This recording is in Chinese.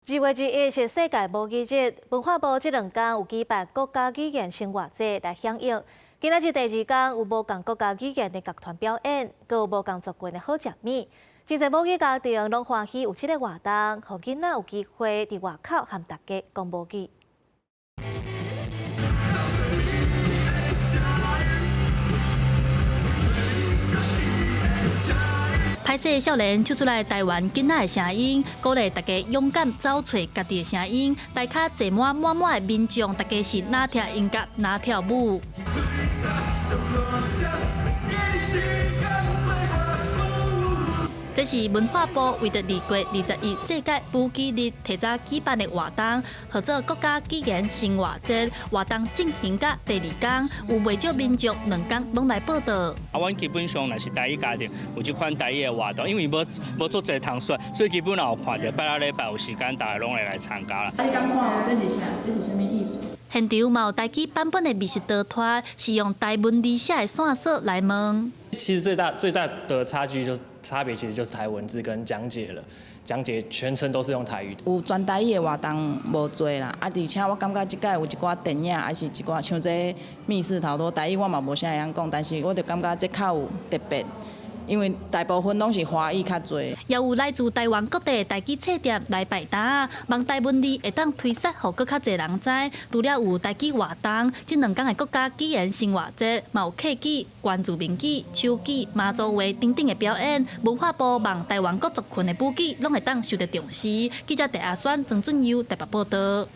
2月1日是世界母语日，文化部这2天有举办国家语言生活节来响应。今仔日第2天有无共国家语言的乐团表演，佮有无共族群的好食物。真侪母语家庭拢欢喜有这个活动，让囡仔有机会伫外口和大家讲母语。 拍摄的少年唱出来台湾囡仔的声音，鼓励大家勇敢找找家己的声音。台下坐满的民众，大家是哪听音乐哪跳舞。 这是文化部为着2月21世界母语日提早举办的活动，号做国家语言生活节。活动进行到第2天，有未少民众2天拢来报道。阮基本上若是台语家庭有这款台语的活动，因为无做侪通选，所以基本上有看到，拜六礼拜有时间，大家拢会来参加啦。你敢看这是啥？这是什么意思？ 现场嘛有台语版本的美食刀拖，是用台文字写的线索来问。其实最大的差别其实就是台文字跟讲解了，讲解全程都是用台语。有全台语的活动无多啦，而且我感觉即届有一寡电影，还是一寡像这密室逃脱，台语我嘛无啥会晓讲，但是我就感觉这较有特别。 因为大部分拢是华语较多，也有来自台湾各地的台语册店来摆摊，望台文字会当推广，互更较侪人知。除了有台语活动，这2天的国家语言生活节，嘛有客语、原住民语、手语、妈祖话等等的表演。文化部望台湾各族群的母语拢会当受到重视。记者戴阿选、曾俊佑台北报道。